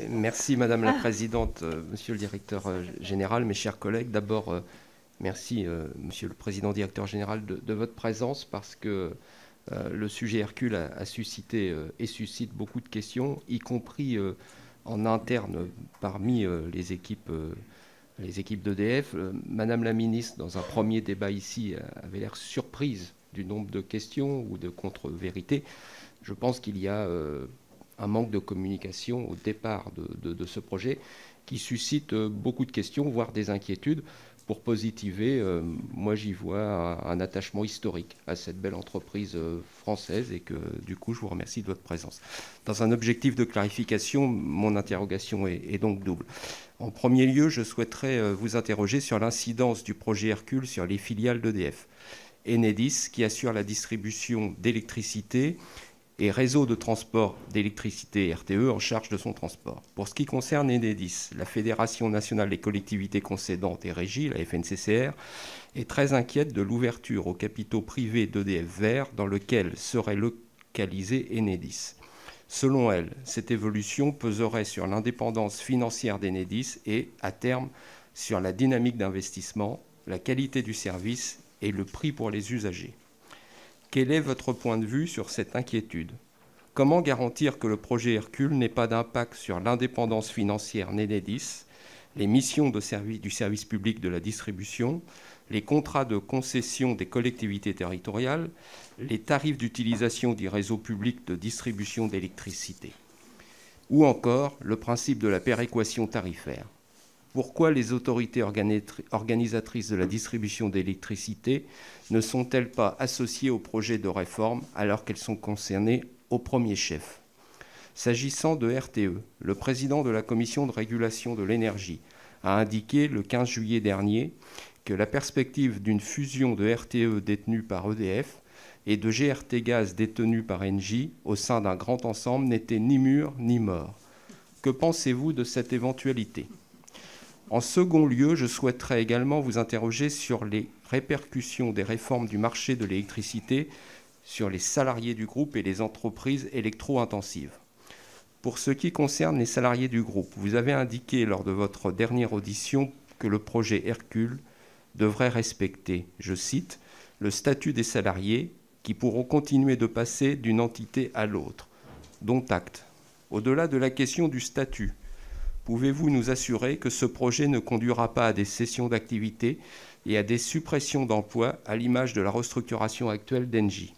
Merci Madame la Présidente, Monsieur le Directeur Général, mes chers collègues. D'abord, merci Monsieur le Président Directeur Général de votre présence parce que le sujet Hercule a suscité et suscite beaucoup de questions, y compris en interne parmi les équipes d'EDF. Madame la Ministre, dans un premier débat ici, avait l'air surprise du nombre de questions ou de contre-vérités. Je pense qu'il y a un manque de communication au départ de ce projet qui suscite beaucoup de questions, voire des inquiétudes. Pour positiver, moi j'y vois un attachement historique à cette belle entreprise française et que du coup je vous remercie de votre présence. Dans un objectif de clarification, mon interrogation est donc double. En premier lieu, je souhaiterais vous interroger sur l'incidence du projet Hercule sur les filiales d'EDF. Enedis, qui assure la distribution d'électricité, et réseau de transport d'électricité RTE en charge de son transport. Pour ce qui concerne Enedis, la Fédération nationale des collectivités concédantes et régies, la FNCCR, est très inquiète de l'ouverture aux capitaux privés d'EDF Vert dans lequel serait localisé Enedis. Selon elle, cette évolution peserait sur l'indépendance financière d'Enedis et, à terme, sur la dynamique d'investissement, la qualité du service et le prix pour les usagers. Quel est votre point de vue sur cette inquiétude? Comment garantir que le projet Hercule n'ait pas d'impact sur l'indépendance financière d'Enedis, les missions du service public de la distribution, les contrats de concession des collectivités territoriales, les tarifs d'utilisation du réseau public de distribution d'électricité, ou encore le principe de la péréquation tarifaire? Pourquoi les autorités organisatrices de la distribution d'électricité ne sont-elles pas associées au projet de réforme alors qu'elles sont concernées au premier chef? S'agissant de RTE, le président de la Commission de régulation de l'énergie a indiqué le 15 juillet dernier que la perspective d'une fusion de RTE détenue par EDF et de GRT Gaz détenue par Engie au sein d'un grand ensemble n'était ni mûre ni mort. Que pensez-vous de cette éventualité ? En second lieu, je souhaiterais également vous interroger sur les répercussions des réformes du marché de l'électricité sur les salariés du groupe et les entreprises électro-intensives. Pour ce qui concerne les salariés du groupe, vous avez indiqué lors de votre dernière audition que le projet Hercule devrait respecter, je cite, le statut des salariés qui pourront continuer de passer d'une entité à l'autre, dont acte. Au-delà de la question du statut, pouvez-vous nous assurer que ce projet ne conduira pas à des cessions d'activités et à des suppressions d'emplois à l'image de la restructuration actuelle d'Engie?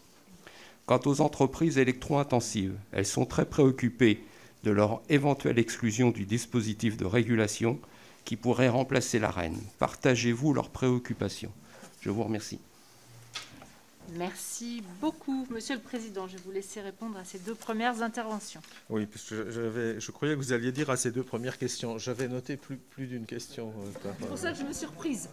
Quant aux entreprises électro-intensives, elles sont très préoccupées de leur éventuelle exclusion du dispositif de régulation qui pourrait remplacer l'Arenh. Partagez-vous leurs préoccupations? Je vous remercie. Merci beaucoup, Monsieur le Président. Je vais vous laisser répondre à ces deux premières interventions. Oui, parce que je croyais que vous alliez dire à ces deux premières questions. J'avais noté plus d'une question. C'est pour ça que je me suis surprise.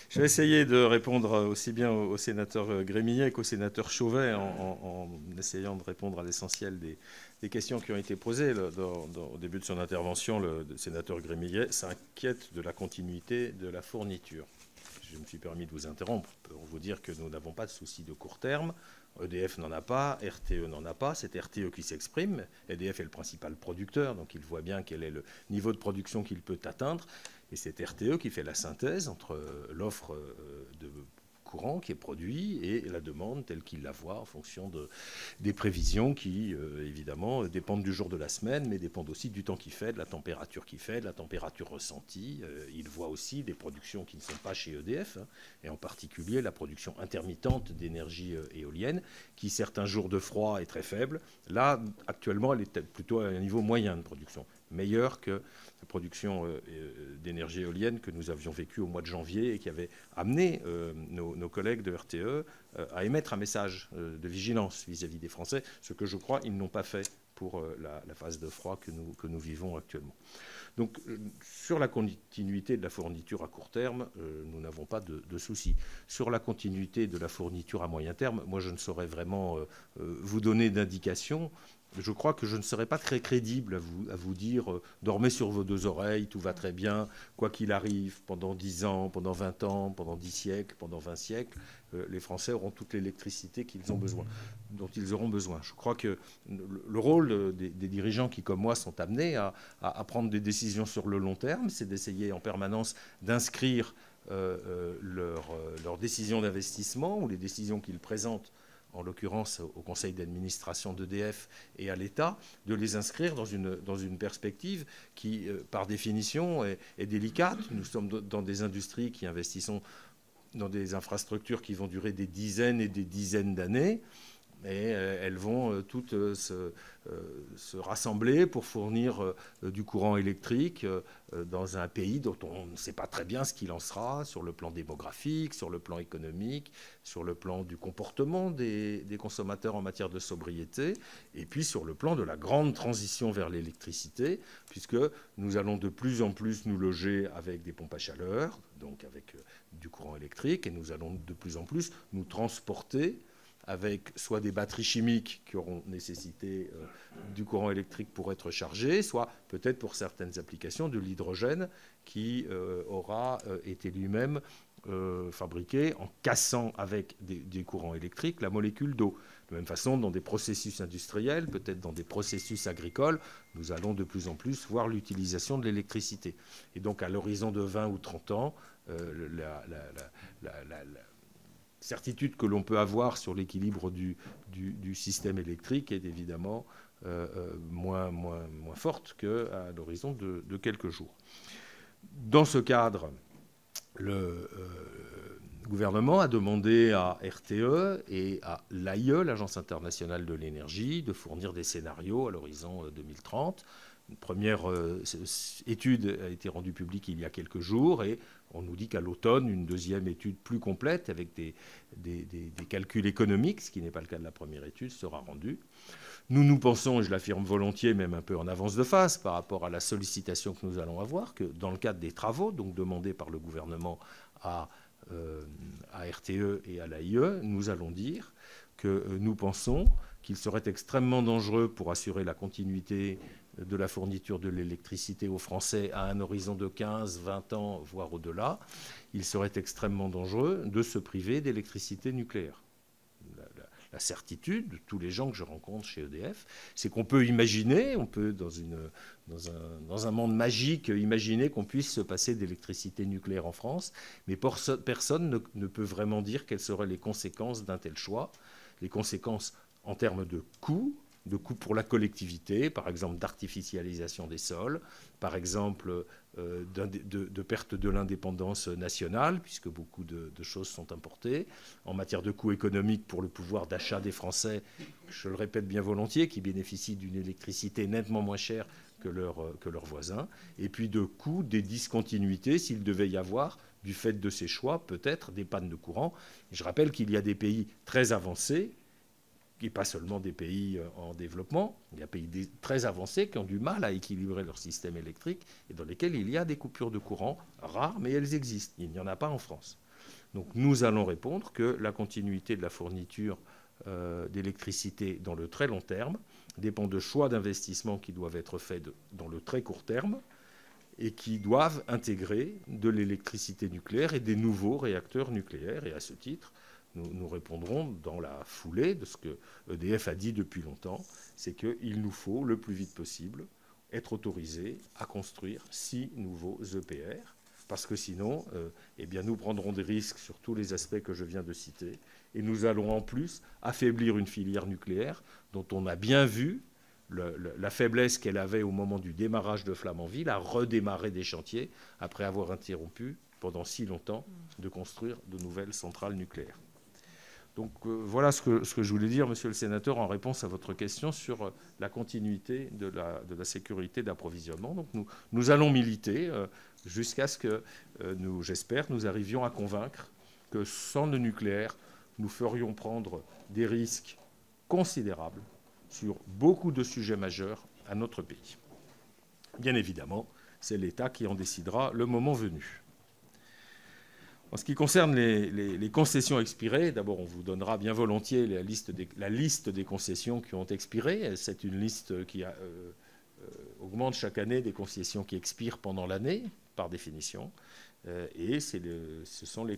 Je vais essayer de répondre aussi bien au sénateur Grémillet qu'au sénateur Chauvet en essayant de répondre à l'essentiel des questions qui ont été posées. Au début de son intervention, le sénateur Grémillet s'inquiète de la continuité de la fourniture. Je me suis permis de vous interrompre pour vous dire que nous n'avons pas de souci de court terme. EDF n'en a pas, RTE n'en a pas, c'est RTE qui s'exprime. EDF est le principal producteur, donc il voit bien quel est le niveau de production qu'il peut atteindre. Et c'est RTE qui fait la synthèse entre l'offre de courant qui est produit et la demande telle qu'il la voit en fonction des prévisions qui, évidemment, dépendent du jour de la semaine, mais dépendent aussi du temps qu'il fait, de la température qu'il fait, de la température ressentie. Il voit aussi des productions qui ne sont pas chez EDF, et en particulier la production intermittente d'énergie éolienne, qui certains jours de froid est très faible. Là, actuellement, elle est plutôt à un niveau moyen de production, meilleur que la production d'énergie éolienne que nous avions vécue au mois de janvier et qui avait amené nos collègues de RTE à émettre un message de vigilance vis-à-vis des Français, ce que je crois ils n'ont pas fait pour la phase de froid que nous vivons actuellement. Donc, sur la continuité de la fourniture à court terme, nous n'avons pas de soucis. Sur la continuité de la fourniture à moyen terme, moi, je ne saurais vraiment vous donner d'indications. Je crois que je ne serais pas très crédible à vous dire dormez sur vos deux oreilles, tout va très bien, quoi qu'il arrive, pendant 10 ans, pendant 20 ans, pendant 10 siècles, pendant 20 siècles. les Français auront toute l'électricité dont ils auront besoin. Je crois que le rôle des dirigeants qui, comme moi, sont amenés à prendre des décisions sur le long terme, c'est d'essayer en permanence d'inscrire leurs décisions d'investissement ou les décisions qu'ils présentent, en l'occurrence au conseil d'administration d'EDF et à l'État, de les inscrire dans une perspective qui, par définition, est délicate. Nous sommes dans des industries qui investissent dans des infrastructures qui vont durer des dizaines et des dizaines d'années. Et elles vont toutes se rassembler pour fournir du courant électrique dans un pays dont on ne sait pas très bien ce qu'il en sera sur le plan démographique, sur le plan économique, sur le plan du comportement des consommateurs en matière de sobriété, et puis sur le plan de la grande transition vers l'électricité, puisque nous allons de plus en plus nous loger avec des pompes à chaleur, donc avec du courant électrique, et nous allons de plus en plus nous transporter avec soit des batteries chimiques qui auront nécessité du courant électrique pour être chargés, soit peut-être pour certaines applications de l'hydrogène qui aura été lui-même fabriqué en cassant avec des courants électriques la molécule d'eau. De la même façon, dans des processus industriels, peut-être dans des processus agricoles, nous allons de plus en plus voir l'utilisation de l'électricité. Et donc à l'horizon de 20 ou 30 ans, la certitude que l'on peut avoir sur l'équilibre du système électrique est évidemment moins forte qu'à l'horizon de quelques jours. Dans ce cadre, le gouvernement a demandé à RTE et à l'AIE, l'Agence internationale de l'énergie, de fournir des scénarios à l'horizon 2030. Une première étude a été rendue publique il y a quelques jours et on nous dit qu'à l'automne, une deuxième étude plus complète avec des calculs économiques, ce qui n'est pas le cas de la première étude, sera rendue. Nous pensons, et je l'affirme volontiers, même un peu en avance de phase par rapport à la sollicitation que nous allons avoir, que dans le cadre des travaux donc demandés par le gouvernement à RTE et à l'AIE, nous allons dire que nous pensons qu'il serait extrêmement dangereux pour assurer la continuité de la fourniture de l'électricité aux Français à un horizon de 15, 20 ans, voire au-delà, il serait extrêmement dangereux de se priver d'électricité nucléaire. La certitude de tous les gens que je rencontre chez EDF, c'est qu'on peut imaginer, on peut dans un monde magique imaginer qu'on puisse se passer d'électricité nucléaire en France, mais personne ne peut vraiment dire quelles seraient les conséquences d'un tel choix, les conséquences en termes de coûts pour la collectivité, par exemple d'artificialisation des sols, par exemple de perte de l'indépendance nationale, puisque beaucoup de choses sont importées, en matière de coûts économiques pour le pouvoir d'achat des Français, je le répète bien volontiers, qui bénéficient d'une électricité nettement moins chère que leurs voisins, et puis de coûts des discontinuités, s'il devait y avoir, du fait de ces choix, peut-être des pannes de courant. Je rappelle qu'il y a des pays très avancés, et pas seulement des pays en développement. Il y a des pays très avancés qui ont du mal à équilibrer leur système électrique et dans lesquels il y a des coupures de courant rares, mais elles existent. Il n'y en a pas en France. Donc nous allons répondre que la continuité de la fourniture d'électricité dans le très long terme dépend de choix d'investissement qui doivent être faits dans le très court terme et qui doivent intégrer de l'électricité nucléaire et des nouveaux réacteurs nucléaires. Et à ce titre, nous répondrons dans la foulée de ce que EDF a dit depuis longtemps, c'est qu'il nous faut le plus vite possible être autorisés à construire 6 nouveaux EPR, parce que sinon, nous prendrons des risques sur tous les aspects que je viens de citer, et nous allons en plus affaiblir une filière nucléaire dont on a bien vu la faiblesse qu'elle avait au moment du démarrage de Flamanville, à redémarrer des chantiers après avoir interrompu pendant si longtemps de construire de nouvelles centrales nucléaires. Donc voilà ce que je voulais dire, monsieur le sénateur, en réponse à votre question sur la continuité de la sécurité d'approvisionnement. Donc nous allons militer jusqu'à ce que, j'espère, nous arrivions à convaincre que sans le nucléaire, nous ferions prendre des risques considérables sur beaucoup de sujets majeurs à notre pays. Bien évidemment, c'est l'État qui en décidera le moment venu. En ce qui concerne les concessions expirées, d'abord on vous donnera bien volontiers la liste des concessions qui ont expiré. C'est une liste qui augmente chaque année des concessions qui expirent pendant l'année, par définition. Et ce sont les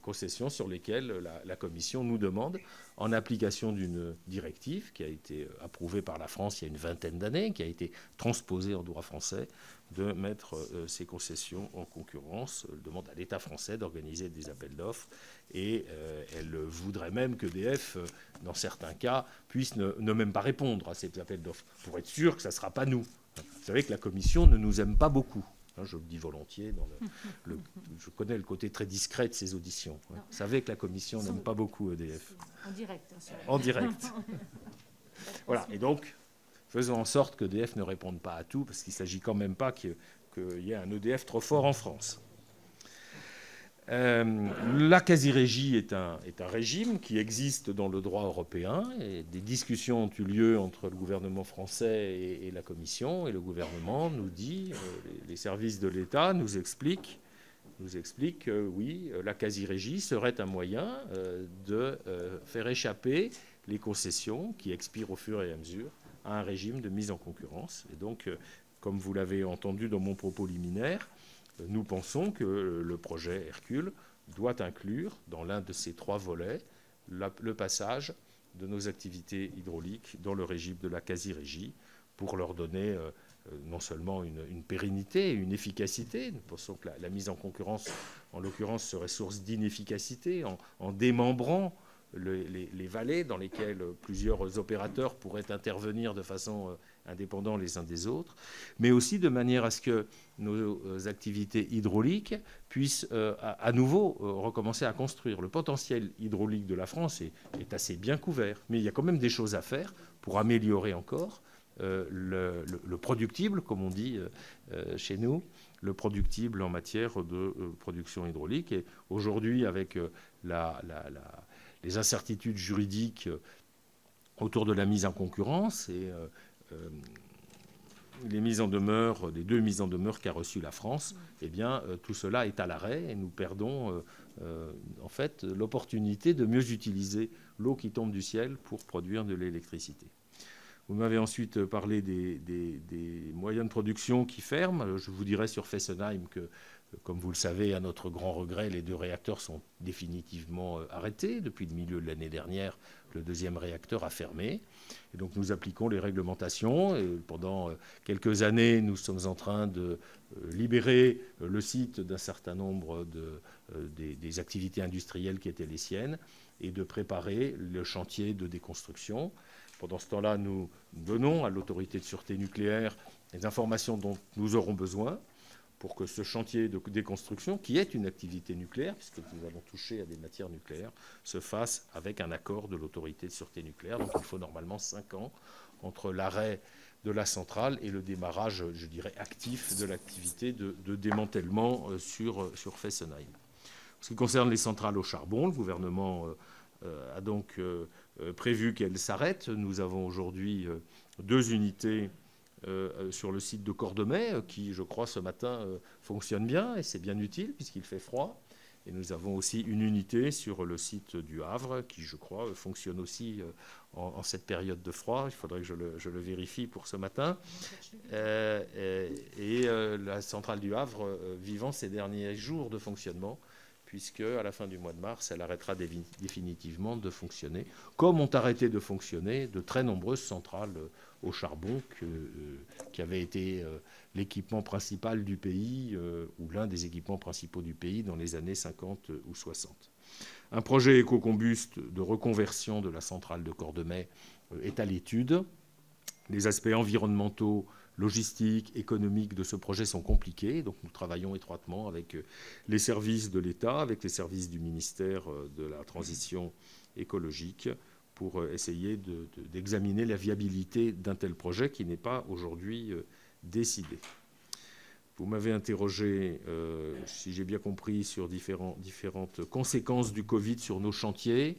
concessions sur lesquelles la Commission nous demande, en application d'une directive qui a été approuvée par la France il y a une vingtaine d'années, qui a été transposée en droit français, de mettre ces concessions en concurrence. Elle demande à l'État français d'organiser des appels d'offres et elle voudrait même qu'EDF, dans certains cas, puisse ne même pas répondre à ces appels d'offres, pour être sûr que ça ne sera pas nous. Vous savez que la Commission ne nous aime pas beaucoup. Je le dis volontiers. Je connais le côté très discret de ces auditions. Vous savez que la Commission n'aime pas beaucoup EDF. En direct. En direct. Voilà. Et donc, faisons en sorte qu'EDF ne réponde pas à tout, parce qu'il ne s'agit quand même pas qu'il y ait un EDF trop fort en France. La quasi-régie est un régime qui existe dans le droit européen. Et des discussions ont eu lieu entre le gouvernement français et la Commission. Et le gouvernement nous dit, les services de l'État nous expliquent que oui, la quasi-régie serait un moyen de faire échapper les concessions qui expirent au fur et à mesure à un régime de mise en concurrence. Et donc, comme vous l'avez entendu dans mon propos liminaire, nous pensons que le projet Hercule doit inclure, dans l'un de ces 3 volets, le passage de nos activités hydrauliques dans le régime de la quasi-régie, pour leur donner non seulement une pérennité, une efficacité. Nous pensons que la mise en concurrence, en l'occurrence, serait source d'inefficacité en démembrant les vallées dans lesquelles plusieurs opérateurs pourraient intervenir de façon indépendante les uns des autres, mais aussi de manière à ce que nos activités hydrauliques puissent à nouveau recommencer à construire. Le potentiel hydraulique de la France est assez bien couvert, mais il y a quand même des choses à faire pour améliorer encore le productible, comme on dit chez nous, le productible en matière de production hydraulique. Et aujourd'hui, avec les incertitudes juridiques autour de la mise en concurrence et les mises en demeure, les 2 mises en demeure qu'a reçues la France, eh bien, tout cela est à l'arrêt et nous perdons en fait l'opportunité de mieux utiliser l'eau qui tombe du ciel pour produire de l'électricité. Vous m'avez ensuite parlé des moyens de production qui ferment. Je vous dirai sur Fessenheim que, comme vous le savez, à notre grand regret, les 2 réacteurs sont définitivement arrêtés. Depuis le milieu de l'année dernière, le 2e réacteur a fermé. Et donc nous appliquons les réglementations. Et pendant quelques années, nous sommes en train de libérer le site d'un certain nombre des activités industrielles qui étaient les siennes et de préparer le chantier de déconstruction. Pendant ce temps-là, nous donnons à l'autorité de sûreté nucléaire les informations dont nous aurons besoin pour que ce chantier de déconstruction, qui est une activité nucléaire, puisque nous allons toucher à des matières nucléaires, se fasse avec un accord de l'autorité de sûreté nucléaire. Donc il faut normalement 5 ans entre l'arrêt de la centrale et le démarrage, je dirais, actif de l'activité de démantèlement sur Fessenheim. En ce qui concerne les centrales au charbon, le gouvernement a donc prévu qu'elles s'arrêtent. Nous avons aujourd'hui 2 unités sur le site de Cordemais, qui, je crois, ce matin fonctionne bien, et c'est bien utile puisqu'il fait froid. Et nous avons aussi une unité sur le site du Havre, qui, je crois, fonctionne aussi en cette période de froid. Il faudrait que je le vérifie pour ce matin. Et la centrale du Havre vivant ses derniers jours de fonctionnement, puisque à la fin du mois de mars, elle arrêtera définitivement de fonctionner, comme ont arrêté de fonctionner de très nombreuses centrales au charbon qui avait été l'équipement principal du pays, ou l'un des équipements principaux du pays dans les années 50 ou 60. Un projet éco-combuste de reconversion de la centrale de Cordemais est à l'étude. Les aspects environnementaux, logistiques, économiques de ce projet sont compliqués, donc nous travaillons étroitement avec les services de l'État, avec les services du ministère de la Transition écologique, pour essayer d'examiner la viabilité d'un tel projet qui n'est pas aujourd'hui décidé. Vous m'avez interrogé, si j'ai bien compris, sur différentes conséquences du Covid sur nos chantiers.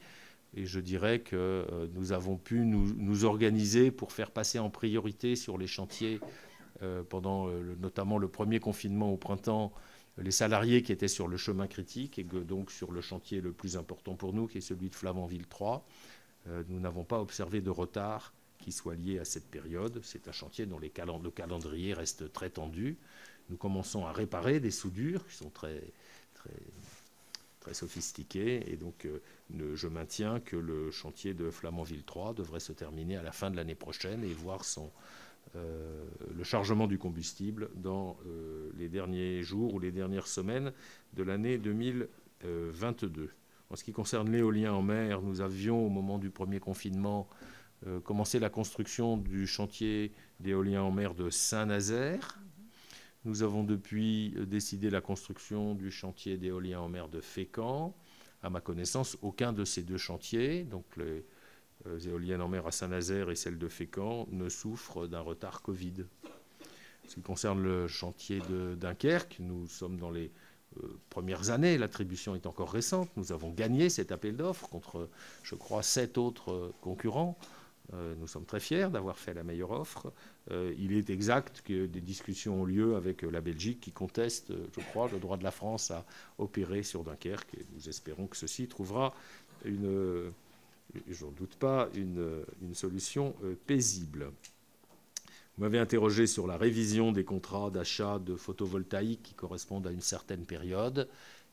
Et je dirais que nous avons pu nous organiser pour faire passer en priorité sur les chantiers, pendant notamment le premier confinement au printemps, les salariés qui étaient sur le chemin critique, et donc sur le chantier le plus important pour nous, qui est celui de Flamanville 3. Nous n'avons pas observé de retard qui soit lié à cette période. C'est un chantier dont le calendrier reste très tendu. nous commençons à réparer des soudures qui sont très sophistiquées. Et donc, je maintiens que le chantier de Flamanville 3 devrait se terminer à la fin de l'année prochaine et voir le chargement du combustible dans les derniers jours ou les dernières semaines de l'année 2022. En ce qui concerne l'éolien en mer, nous avions, au moment du premier confinement, commencé la construction du chantier d'éolien en mer de Saint-Nazaire. Nous avons depuis décidé la construction du chantier d'éolien en mer de Fécamp. À ma connaissance, aucun de ces deux chantiers, donc les éoliennes en mer à Saint-Nazaire et celle de Fécamp, ne souffrent d'un retard Covid. En ce qui concerne le chantier de Dunkerque, nous sommes dans les premières années, l'attribution est encore récente. Nous avons gagné cet appel d'offres contre, je crois, 7 autres concurrents. Nous sommes très fiers d'avoir fait la meilleure offre. Il est exact que des discussions ont lieu avec la Belgique qui conteste, je crois, le droit de la France à opérer sur Dunkerque. Et nous espérons que ceci trouvera j'en doute pas, une solution paisible. Vous m'avez interrogé sur la révision des contrats d'achat de photovoltaïque qui correspondent à une certaine période.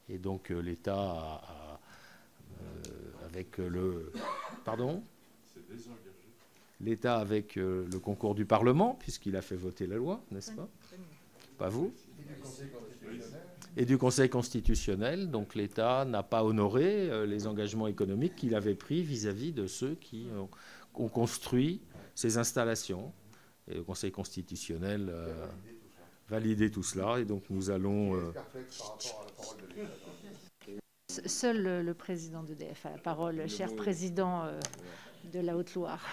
Et donc l'État avec le... Pardon ? L'État avec le concours du Parlement, puisqu'il a fait voter la loi, n'est-ce pas ? Pas vous ? Et du Conseil constitutionnel. Donc l'État n'a pas honoré les engagements économiques qu'il avait pris vis-à-vis de ceux qui ont construit ces installations. Et le Conseil constitutionnel a validé tout cela. Et donc nous allons... Seul le président d'EDF a la parole, cher président de la Haute-Loire.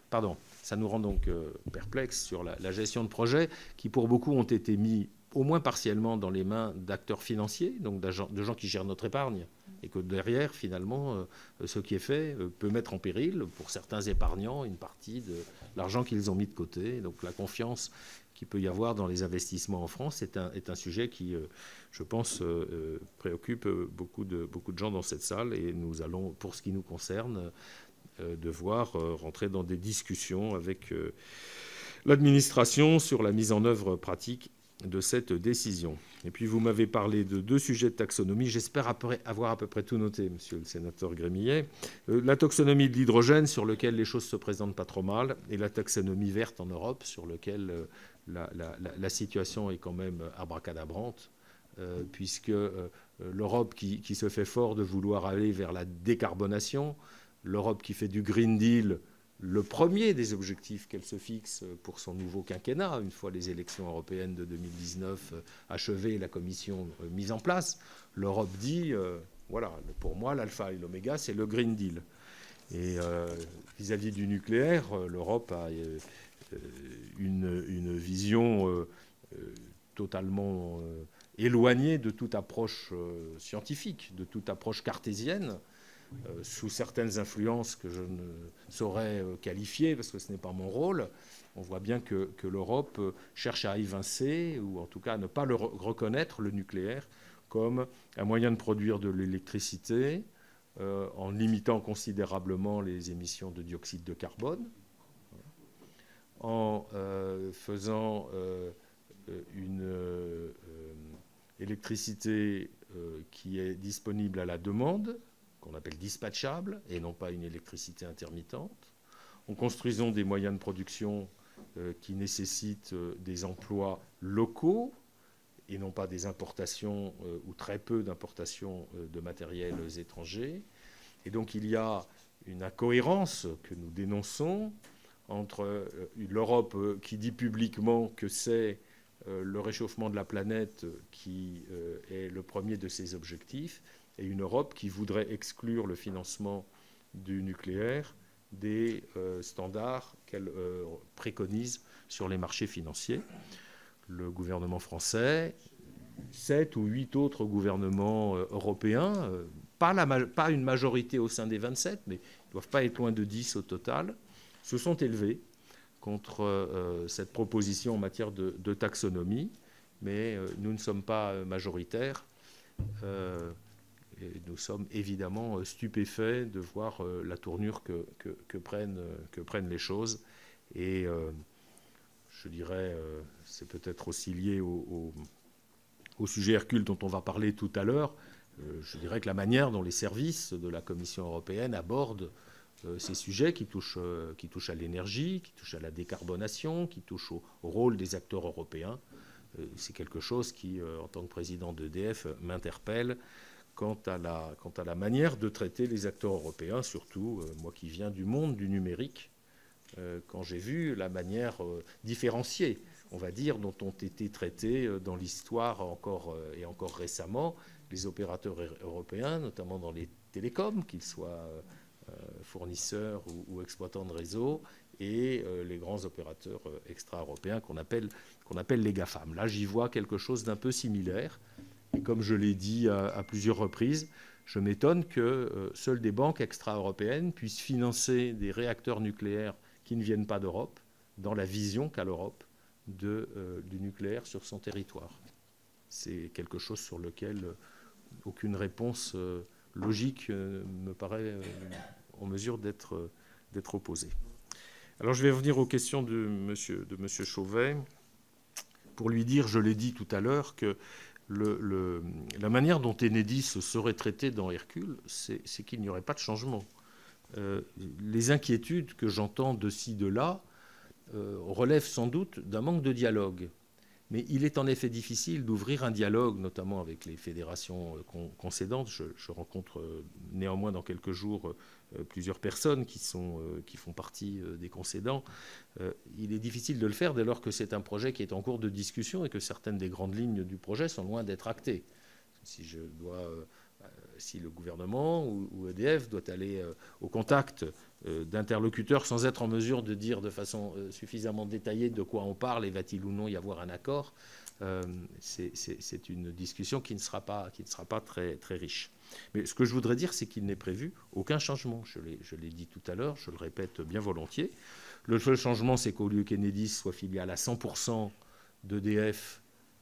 Pardon, ça nous rend donc perplexes sur la gestion de projets qui, pour beaucoup, ont été mis au moins partiellement dans les mains d'acteurs financiers, donc de gens qui gèrent notre épargne, et que derrière, finalement, ce qui est fait peut mettre en péril, pour certains épargnants, une partie de l'argent qu'ils ont mis de côté. Donc la confiance qu'il peut y avoir dans les investissements en France est un sujet qui, je pense, préoccupe beaucoup de gens dans cette salle, et nous allons, pour ce qui nous concerne, devoir rentrer dans des discussions avec l'administration sur la mise en œuvre pratique de cette décision. Et puis vous m'avez parlé de 2 sujets de taxonomie. J'espère avoir à peu près tout noté, monsieur le sénateur Grémillet. La taxonomie de l'hydrogène, sur lequel les choses se présentent pas trop mal, et la taxonomie verte en Europe, sur lequel la situation est quand même abracadabrante, puisque l'Europe qui se fait fort de vouloir aller vers la décarbonation, l'Europe qui fait du Green Deal le premier des objectifs qu'elle se fixe pour son nouveau quinquennat, une fois les élections européennes de 2019 achevées et la Commission mise en place, l'Europe dit, voilà, pour moi, l'alpha et l'oméga, c'est le Green Deal. Et vis-à-vis du nucléaire, l'Europe a une vision totalement éloignée de toute approche scientifique, de toute approche cartésienne, sous certaines influences que je ne saurais qualifier parce que ce n'est pas mon rôle. On voit bien que l'Europe cherche à évincer, ou en tout cas à ne pas reconnaître le nucléaire comme un moyen de produire de l'électricité en limitant considérablement les émissions de dioxyde de carbone, en faisant une électricité qui est disponible à la demande, qu'on appelle dispatchable, et non pas une électricité intermittente, en construisant des moyens de production qui nécessitent des emplois locaux, et non pas des importations ou très peu d'importations de matériels étrangers. Et donc il y a une incohérence que nous dénonçons entre l'Europe qui dit publiquement que c'est le réchauffement de la planète qui est le premier de ses objectifs, et une Europe qui voudrait exclure le financement du nucléaire des standards qu'elle préconise sur les marchés financiers. Le gouvernement français, 7 ou 8 autres gouvernements européens, pas une majorité au sein des 27, mais ils ne doivent pas être loin de 10 au total, se sont élevés contre cette proposition en matière de taxonomie, mais nous ne sommes pas majoritaires. Et nous sommes évidemment stupéfaits de voir la tournure que prennent les choses. Et je dirais, c'est peut-être aussi lié au sujet Hercule dont on va parler tout à l'heure. Je dirais que la manière dont les services de la Commission européenne abordent ces sujets qui touchent à l'énergie, qui touchent à la décarbonation, qui touchent au rôle des acteurs européens, c'est quelque chose qui, en tant que président d'EDF, m'interpelle quant à la manière de traiter les acteurs européens, surtout moi qui viens du monde du numérique, quand j'ai vu la manière différenciée, on va dire, dont ont été traités dans l'histoire encore récemment les opérateurs européens, notamment dans les télécoms, qu'ils soient fournisseurs ou exploitants de réseau, et les grands opérateurs extra-européens qu'on appelle les GAFAM. Là, j'y vois quelque chose d'un peu similaire. Et comme je l'ai dit à plusieurs reprises, je m'étonne que seules des banques extra-européennes puissent financer des réacteurs nucléaires qui ne viennent pas d'Europe, dans la vision qu'a l'Europe du nucléaire sur son territoire. C'est quelque chose sur lequel aucune réponse logique me paraît en mesure d'être opposée. Alors je vais revenir aux questions de monsieur Chauvet pour lui dire, je l'ai dit tout à l'heure, que la manière dont Enedis serait traité dans Hercule, c'est qu'il n'y aurait pas de changement. Les inquiétudes que j'entends de ci, de là, relèvent sans doute d'un manque de dialogue. Mais il est en effet difficile d'ouvrir un dialogue, notamment avec les fédérations concédantes. Je rencontre néanmoins dans quelques jours plusieurs personnes qui font partie des concédants. Il est difficile de le faire dès lors que c'est un projet qui est en cours de discussion et que certaines des grandes lignes du projet sont loin d'être actées. Si le gouvernement ou EDF doit aller au contact d'interlocuteurs sans être en mesure de dire de façon suffisamment détaillée de quoi on parle et va-t-il ou non y avoir un accord, c'est une discussion qui ne sera pas très, très riche. Mais ce que je voudrais dire, c'est qu'il n'est prévu aucun changement. Je l'ai dit tout à l'heure, je le répète bien volontiers. Le seul changement, c'est qu'au lieu qu'Enedis soit filiale à 100% d'EDF,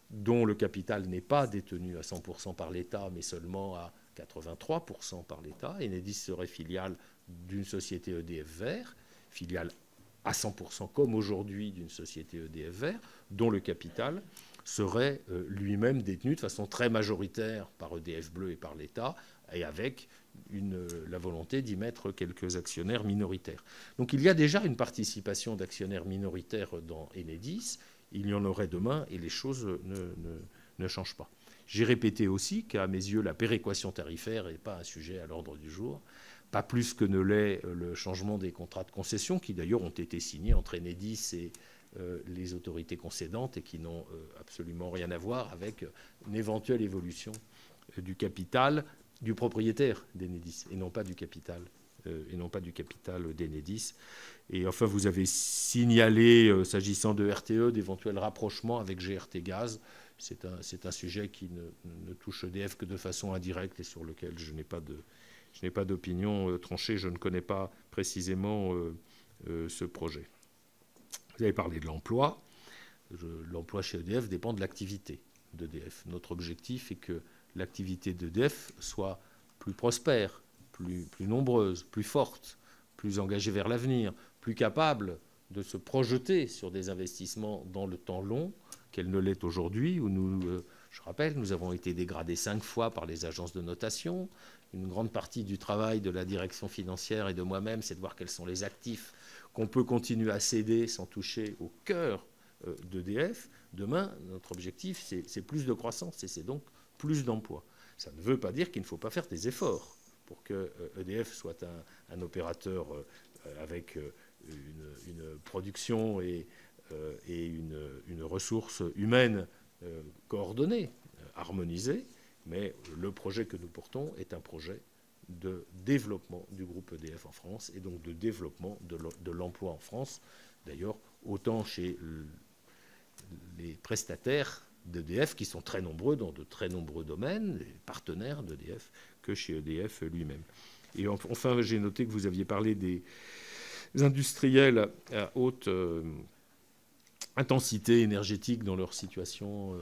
dont le capital n'est pas détenu à 100% par l'État, mais seulement à 83% par l'État, Enedis serait filiale d'une société EDF Vert, filiale à 100% comme aujourd'hui d'une société EDF Vert, dont le capital serait lui-même détenu de façon très majoritaire par EDF Bleu et par l'État, et avec la volonté d'y mettre quelques actionnaires minoritaires. Donc il y a déjà une participation d'actionnaires minoritaires dans Enedis, il y en aurait demain et les choses ne changent pas. J'ai répété aussi qu'à mes yeux, la péréquation tarifaire n'est pas un sujet à l'ordre du jour, pas plus que ne l'est le changement des contrats de concession, qui d'ailleurs ont été signés entre Enedis et les autorités concédantes et qui n'ont absolument rien à voir avec une éventuelle évolution du capital du propriétaire d'Enedis et non pas du capital d'Enedis. Et enfin, vous avez signalé, s'agissant de RTE, d'éventuels rapprochements avec GRT Gaz. C'est un sujet qui ne touche EDF que de façon indirecte et sur lequel je n'ai pas d'opinion tranchée. Je ne connais pas précisément ce projet. Vous avez parlé de l'emploi. L'emploi chez EDF dépend de l'activité d'EDF. Notre objectif est que l'activité d'EDF soit plus prospère, plus nombreuse, plus forte, plus engagée vers l'avenir, plus capable de se projeter sur des investissements dans le temps long qu'elle ne l'est aujourd'hui, où je rappelle, nous avons été dégradés 5 fois par les agences de notation. Une grande partie du travail de la direction financière et de moi-même, c'est de voir quels sont les actifs qu'on peut continuer à céder sans toucher au cœur d'EDF. Demain, notre objectif, c'est plus de croissance et c'est donc plus d'emplois. Ça ne veut pas dire qu'il ne faut pas faire des efforts pour que EDF soit un opérateur avec une production et une ressource humaine coordonnée, harmonisée, mais le projet que nous portons est un projet de développement du groupe EDF en France et donc de développement de l'emploi en France, d'ailleurs autant chez les prestataires d'EDF qui sont très nombreux dans de très nombreux domaines, les partenaires d'EDF, que chez EDF lui-même. Et enfin, j'ai noté que vous aviez parlé industriels à haute intensité énergétique dans leur situation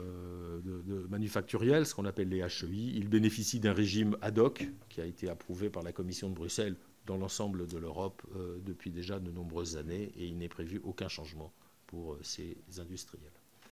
manufacturielle, ce qu'on appelle les HEI. Ils bénéficient d'un régime ad hoc qui a été approuvé par la Commission de Bruxelles dans l'ensemble de l'Europe depuis déjà de nombreuses années, et il n'est prévu aucun changement pour ces industriels.